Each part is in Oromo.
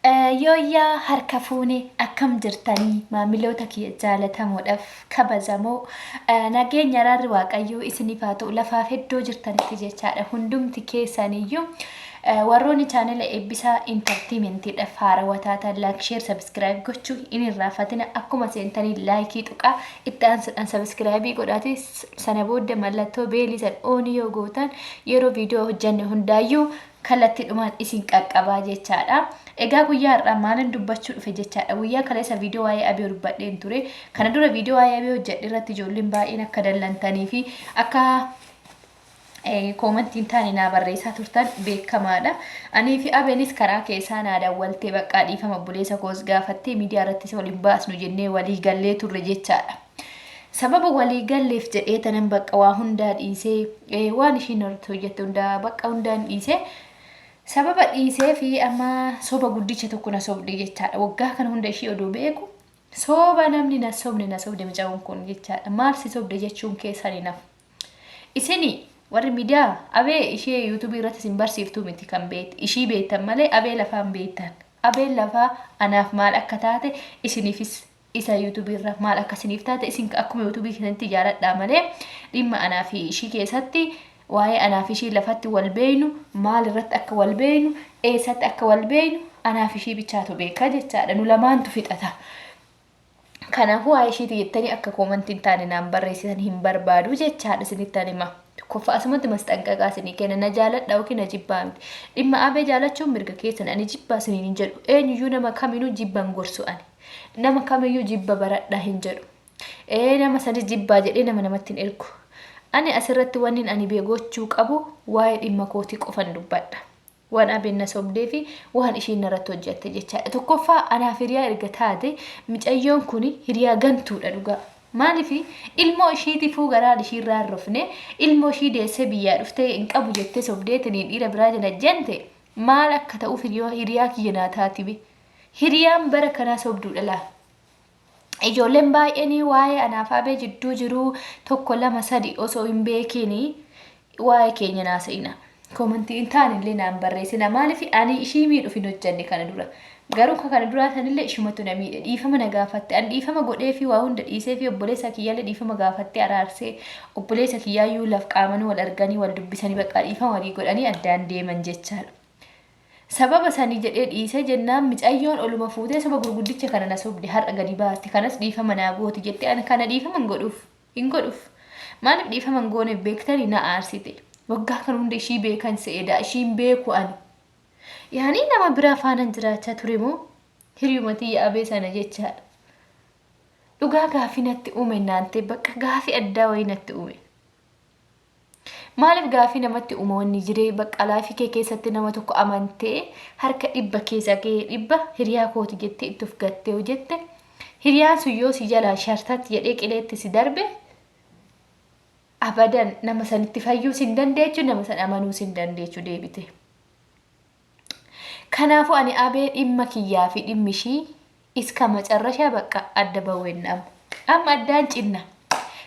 Yooyyaa harka fuune akkam jirtanii maamiloota kiyya jaalatamoodhaaf kabajamoo nageenya raarri waaqayyoo isiniif haa ta'u lafaaf heddoo jirtanitti jechaadha hundumti keessaniyyuu warroonni chaanela eebbisaa intartiimentiidhaaf haarawwataa ta'an laayik sheer sabskiraayib gochuu hin irraanfatina akkuma seentanii laayikii tuqaa itti aansuudhaan sabskiraayibii godhaati sana booda mallattoo beelii san oonii yoo gootan yeroo viidiyoo hojjanne hundaayyuu kallattiidhumaan isin qaqqabaa jechaadha. Egaa guyyaa har'aa maalin dubbachuu dhufe jechaadha. Guyyaa kaleessa viidiyoo waa'ee Abee dubbadheen ture. Kana dura viidiyoo waa'ee Abee hojjedhe irratti ijoolleen baay'een akka dallantanii fi akka koomentiin taane naa barreessaa turtan beekamaadha. Anii fi Abeenis karaa keessaa naa daawwaltee baqqaa dhiifama obboleessa koos gaafattee miidiyaa irrattis waliin baasnu jennee walii gallee turre jechaadha. Sababa walii galleef jedhee tanan bakka waa hundaa dhiisee waan ishiin irratti hojjette hundaa bakka hundaan dhiisee sababa dhiisee fi amma soba guddicha tokko na sobde jechaadha. Waggaa kana hunda ishii oduu beeku soba namni na sobde mucaan kun jechaadha. Maal si sobde jechuun keessanii naf isini warri miidiyaa Abee ishee yuutuubii irratti isin barsiiftuu miti kan beektu ishii beektan malee Abee lafaan beektan. Abee lafaa anaaf maal akka taate isiniifis isa yuutuubii irra maal akka isiniif taate isin akkuma yuutuubii keessatti jaaladhaa malee dhimma anaa fi ishii keessatti waa'ee anaa fi ishii lafatti wal beeynu maal irratti akka wal beeynu eessatti akka wal beeynu anaa fi ishii bichaatu beeka jechaadha. Nu lamaantu fixata. Kanaafuu waa'ee ishiiti jettanii akka koomentiin taane naan barreessitan hin barbaadu jechaadha isinittan hima. Kofa asumatti masxanqaqaa isinii kenna na jaaladha yookiin na jibbaa miti. Dhimma Abee jaalachuun mirga keessan ani jibbaa isiniin hin jedhu. Eenyuyyuu nama kaminuu jibban gorsu ani. Nama kamiyyuu jibba baradhaa hin jedhu. Nama sanis jibbaa jedhee nama namatti hin ergu. Ani asirratti wanni ani beegochuu qabu waa'ee dhimma kootii qofan dubbadha. Waan Abeen na sobdee fi waan ishiin irratti hojjette jechaadha. Tokkoffaa anaaf hiriyaa erga taate mucayyoon kun hiriyaa gantuudha dhugaa. Maaliif ilmoo ishiitifuu garaan ishiirraa hin rofne ilmoo ishii deessee biyyaa dhuftee hin qabu jettee sobdeetanii dhiira biraa jala jente maal akka ta'uuf hiriyaa kiyya naa taatibi. Hiriyaan bara kanaa sobduudha laa. Ijoolleen baay'een waa'ee anaaf Abee jidduu jiru tokko lama sadi osoo hin beekiin waa'ee keenya naasa'ina. Koomentiin taanillee naan barreessina maaliif ani ishii miidhuuf hin hojjanne kana dura. Garuu kana duraa sanillee ishumatu na miidhe dhiifama na gaafatte an dhiifama godhee fi waa hunda dhiisee fi obboleessa kiyyaallee dhiifama gaafattee araarsee obboleessa kiyyaayyuu laf qaamanii wal arganii wal dubbisanii bakka dhiifama walii godhanii addaan deeman jechaadha. Sababa sanii jedhee dhiisee jennaan mucayyoon oluma fuutee soba gurguddicha kana na sobde har'a gadi baasti kanas dhiifama naa gooti jettee ani kana dhiifama hin godhuuf maaliif dhiifama hin gooneef beektanii na aarsite waggaa kan hunda ishii beekan se'eedha ishiin beeku ani yaani nama biraa faana jiraachaa ture moo hiriyumatii Abee sana jechaadha. Dhugaa gaafii natti uume naante bakka gaafii addaa wayii natti uume. Maaliif gaafii namatti uume wanni jiree bakka laafii kee keessatti nama tokko amantee harka dhibba keessa kee dhibba hiriyaa kooti jettee itti of gattee hojjette hiriyaan sun yoo si jalaa shartatti jedhee qileetti si darbe abadan nama sanitti fayyuu sin dandeechu nama san amanuu sin dandeechu deebite. Kanaafuu ani Abee dhimma kiyyaa fi dhimmi ishii iska macarrashaa bakka adda bawweennamu. Amma addaan cinna.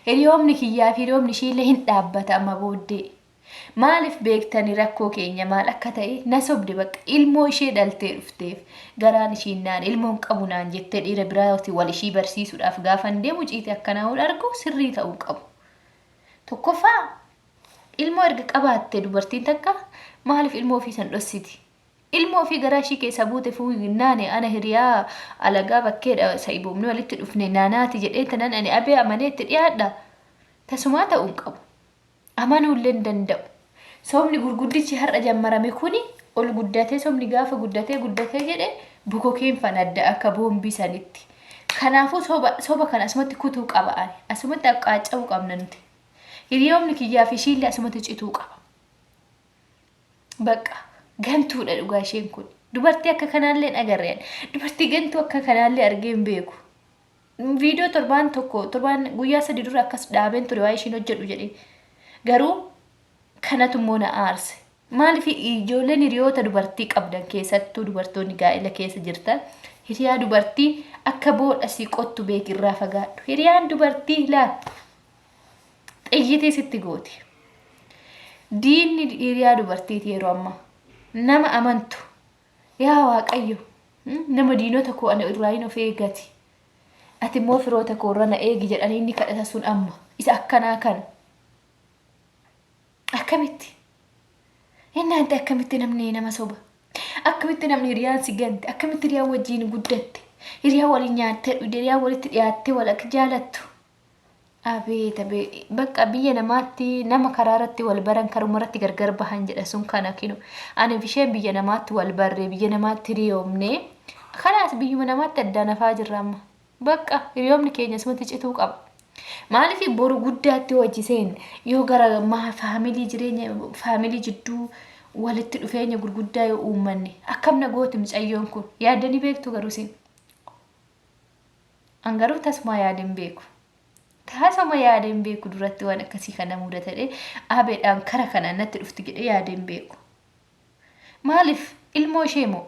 Hiriyoomni kiyyaa fi hiriyoomni ishiillee hin dhaabbata amma booddee. Maaliif beektanii rakkoo keenya maal akka ta'e na sobde bakka ilmoo ishee dhaltee dhufteef garaan ishiin naan ilmoon qabu naan jettee dhiira biraatti wal ishii barsiisuudhaaf gaafan deemu ciite akkanaa ol argu sirrii ta'uu qabu. Tokkoffaa ilmoo erga qabaattee dubartiin takka maaliif ilmoo ofii san dhossiti? Ilmoo ofii garaa ishii keessa buute fuunaane ana hiriyaa alagaa bakkeedha sa'iboomni walitti dhufne naanaati jedhee tanan ani Abee amanee itti dhiyaadha. Tasumaa ta'uu qabu. Amanuullee hin danda'u. Sobni gurguddichi har'a jammarame kuni ol guddatee sobni gaafa guddatee jedhe bukokeen fan adda akka boombii sanitti. Kanaafuu soba kana asumatti kutuu qaba ani. Asumatti qaaca'uu qabna nuti. Hiriyoomni kiyyaa fi ishiillee asumatti cituu qaba. Bakka gantuudha dhugaa isheen kun. Dubartii akka kanaallee hin agarreen. Dubartii gantuu akka kanaallee argee hin beeku. Viidiyoo torbaan guyyaa 3 dura akkas dhaabeen ture waa'ee ishiin hojjedhu jedhee. Garuu kanatu immoo na aarse. Maaliif ijoolleen hiriyoota dubartii qabdan keessattuu dubartoonni gaa'ela keessa jirtan hiriyaa dubartii akka boodha si qottu beekirraa fagaadhu. Hiriyaan dubartii laa xiyyitii sitti gooti. Diinni hiriyaa dubartiiti yeroo ammaa. Nama amantu yaa waaqayyo nama diinota koo ana irraayin of eegati ati immoo firoota koo irra na eegi jedhanii inni kadhata sun amma isa akkanaa kana akkamitti innaante akkamitti namni nama soba akkamitti namni hiriyaan si gante akkamitti hiriyaan wajjiin guddatte hiriyaa waliin nyaattee hiriyaa walitti dhiyaattee wal akka jaalattu abee bakka biyya namaatti nama karaaratti wal baran karumarratti gargar bahan jedha sun kana kinu ani bisheen biyya namaatti wal barree biyya namaatti hiriyoomne kanaas biyyuma namaatti adda nafaa jirra amma bakka hiriyoomni keenya sumatti cituu qaba maaliif boru guddaatti hojiseen yoo gara faamilii jireenya faamilii jidduu walitti dhufeenya gurguddaa yoo uummanne akkamna gooti mucayyoon kun yaadanii beektu garuu sin angaruu tasuma yaadin beeku taasama yaadin beeku duratti waan akkasii kana mudatadhe abeedhaan kara kana natti dhufti jedhe yaadin beeku maaliif ilmoo ishee moo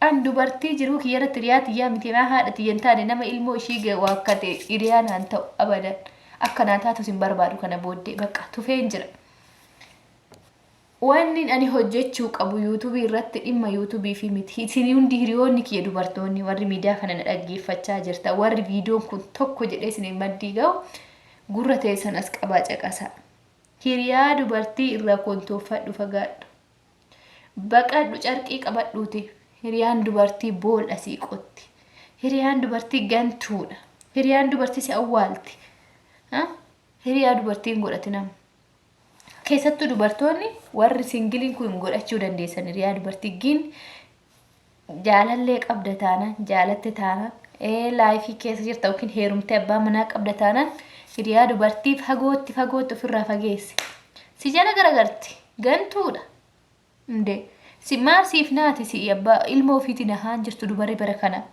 an dubartii jiruu kiyyarratti riyaati yaa miti maa haadha tiyyan taane nama ilmoo ishii ga'u akkate hiriyaan haan ta'u abadan akkanaa taatu sin barbaadu kana booddee bakka tufeen jira wanni ani hojjechuu qabu yuutuubii irratti dhimma yuutuubii fi miti isin hundi hiriyoonni kiyya dubartoonni warri miidiyaa kana na dhaggeeffachaa jirta warri viidiyoon kun tokko jedhee isin maddii ga'u gurra teessan as qabaa caqasa hiriyaa dubartii irraa kontoofadhu fagaadhu baqadhu carqii qabadhuuti hiriyaan dubartii boolla sii qotti hiriyaan dubartii gantuudha hiriyaan dubartii si awwaalti hiriyaa dubartiin godhati nama keessattuu dubartoonni warri singiliin kun godhachuu dandeessan hiriyaa dubartiigiin jaalallee qabda taana jaalatte taana laayifii keessa jirta yookiin heerumtee abbaa manaa qabda taana hiriyaa dubartii fagootti ofirraa fageesse si jala garagarti gantuudha inde si maasiif naati si abbaa ilmoo ofiitiin ahaan jirtu dubarri bara kana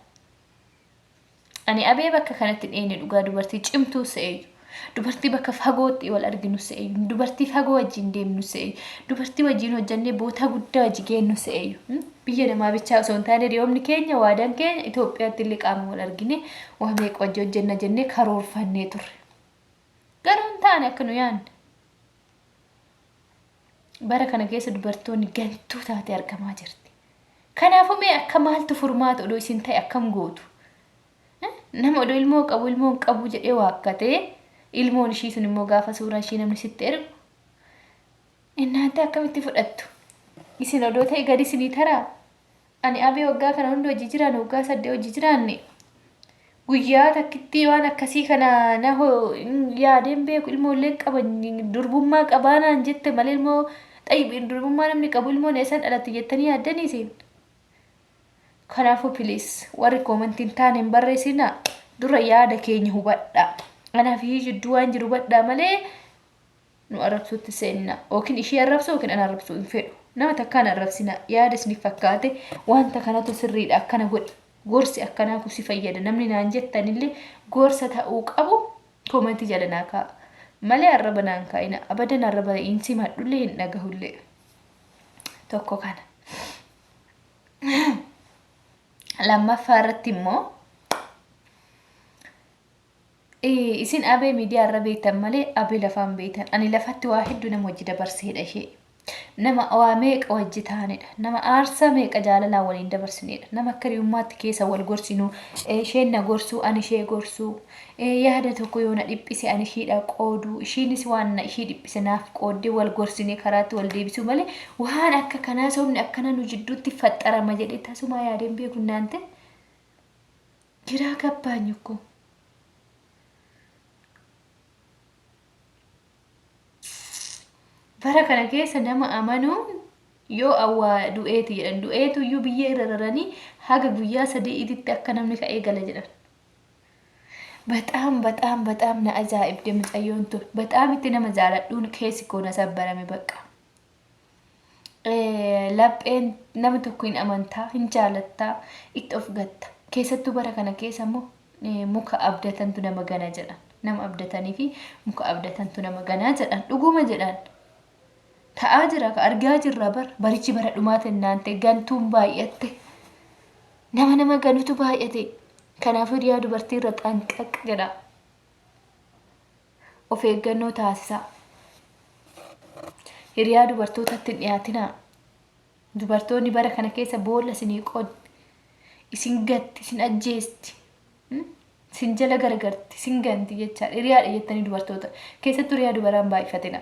ani abee bakka kanatti dheene dhugaa dubartii cimtuu se'eeyyu dubartii bakka fagootti wal arginu se'eeyyu dubartii fagoo wajjin deemnu se'eeyyu dubartii wajjin hojjannee boota guddaa wajji geennu se'eeyyu biyya namaa bichaa osoo hin taane hiriyoomni keenya waadaan keenya Itoophiyaatti illee qaama wal argine waa meeqa wajji hojjenna jennee karoorfannee turre garuu hin taane akka nu yaadne bara kana keessa dubartoonni gantuu taate argamaa jirti kanaafuu mee akka maaltu furmaata odoo isin ta'e akkam gootu nama odoo ilmoo qabu jedhee waakkatee ilmoon ishii sun immoo gaafa suuraa ishii namni sitti ergu innaante akkamitti fudhattu isin odoo ta'e gadi isinii taraa ani abee waggaa kana hundi hojii jiraan waggaa 8 hojii jiraanne guyyaa takkitti waan akkasii kana na yaadeen beeku ilmoollee qaban durbummaa qabaanaan jette malee ilmoo xayyibiin durbummaa namni qabu ilmoon eessan dhalatti jettanii yaaddanii isin kanaafuu piliis warri koomentiin taaneen barreessinaa dura yaada keenya hubadhaa anaaf jidduu waan jiru hubadhaa malee nu arrabsuutti seenna yookiin ishii arrabsu yookiin ana arrabsuu hin fedhu nama takkaan arrabsina yaada isiniif fakkaate wanta kanatu sirriidha akkana godhi gorsi akkanaa kun si fayyada namni naan jettanillee gorsa ta'uu qabu koomentii jala naa kaa'a malee arraba naan kaa'ina abadan arraba insi madhullee hin dhagahullee tokko kana lammaffaa irratti immoo isin abee miidiyaa irra beektan malee abee lafaan beektan ani lafatti waa hedduu nama wajji dabarseedha ishee nama waa meeqa wajji taanedha nama aarsaa meeqa jaalalaa waliin dabarsinedha nama akka hiriyummaatti keessa wal gorsinu isheen na gorsuu ani ishee gorsuu yaada tokko yoo na dhiphise ani ishiidha qooduu ishiinis waan na ishii dhiphise naaf qooddee wal gorsinee karaatti wal deebisuu malee waan akka kanaa soomni akkana nu jidduutti faxxarama jedhee tasuma yaadeen beeku naante jiraa gabbaanyukko bara kana keessa nama amanuun yoo awwaa du'eeti jedhan du'eetu iyyuu biyya irra raranii haga guyyaa 3 iditti akka namni ka'ee gala jedhan በጣም na ajaa'ibde mucayyoon tun በጣም itti nama jaaladhuun keessi koo na sabbarame bakka lapheen nama tokko hin amantaa hin jaalattaa itti of gatta keessattuu bara kana keessa immoo muka abdatantu nama gana jedhan nama abdatanii fi muka abdatantu nama gana jedhan dhuguma jedhan ta'aa jira ka argaa jirra barichi bara dhumaate naante gantuun baay'atte nama ganutu baay'ate kanaafuu hiriyaa dubartii irra xanqaq jedha of eeggannoo taasisaa hiriyaa dubartootatti hin dhiyaatinaa dubartoonni bara kana keessa boolla isinii qoddi isin gatti, isin ajjeesti. Isin jala garagarti, isin ganti jechaadha. Hiriyaadha jettanii dubartoota. Keessattuu hiriyaa dubaraan baay'ifatina.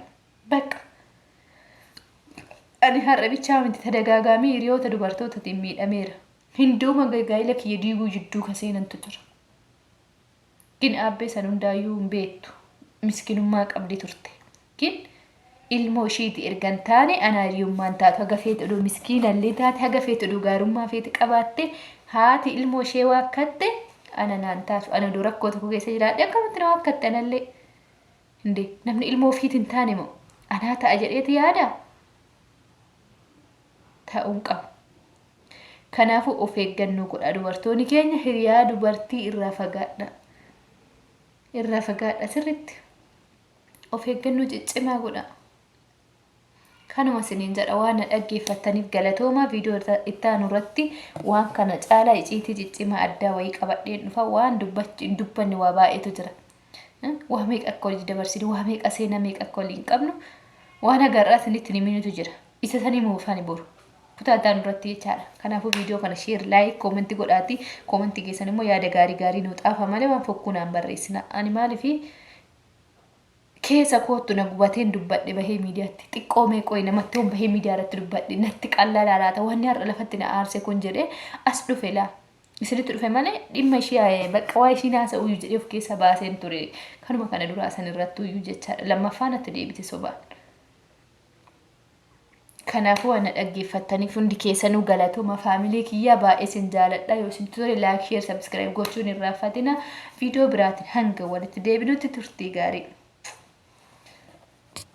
Bakka. Ani har'a bichaa miti tadagaagamii hiriyoota dubartootatiin miidhameera. Hinduuma gaa'ila kiyya diiguu jidduu kaseenantu jira. Gin Abee san hundaayyuu hin beektu. Miskinummaa qabdi turte. Gin ilmoo ishiiti ergan taane anaariyyummaan taatu haga feete oduu miskiinallee taate haga feete oduu gaarummaa feete qabaatte haati ilmoo ishee waakkatte ana naan taatu ana oduu rakkoo tokko keessa jiraadhe akkamatti na waakkatte anallee hinde namni ilmoo ofiit hin taane moo anaa ta'a jedheeti yaada ta'uun qaba. Kanaafuu of eeggannoo godha dubartoonni keenya hiriyaa dubartii irraa fagaadha. Irraa fagaadha sirriitti. Of eeggannoo ciccimaa godha. Kanuma siniin jedha waan dhaggeeffataniif galatooma viidiyoo itti aanu irratti waan kana caalaa iciitii ciccimaa addaa wayii qabadheen dhufa waan dubbanni waa baay'eetu jira. Waa meeqa akka hojii dabarsine waa meeqa seenaa meeqa akka waliin qabnu waan agarraa sinitti himinutu jira. Isa sanii muufaani boru. Kutaa addaan irratti jechaadha. Kanaafuu viidiyoo kana share, like, comment godhaati. Comment keessan immoo yaada gaarii nuu xaafa malee waan fokkunaan barreessina. Ani maaliifi keessa kootu na gubateen dubbadhe bahee miidiyaatti xiqqoo meeqooyi namatti hon bahee miidiyaa irratti dubbadhe natti qallaa laalaata wanni har'a lafatti na aarse kun jedhee as dhufe laa isinitti dhufe malee dhimma ishee bakka waa ishii naasa uyyuu jedhee of keessa baaseen ture kanuma kana duraa san irratti uyyuu jechaadha lammaffaan atti deebite sobaan. Kanaafuu waan dhaggeeffattaniif hundi keessanuu galatooma faamilee kiyyaa baay'ee sin jaaladha yoo isin tole like, share, subscribe gochuun irraa fatina viidiyoo biraatiin hanga walitti deebinutti turtii gaarii.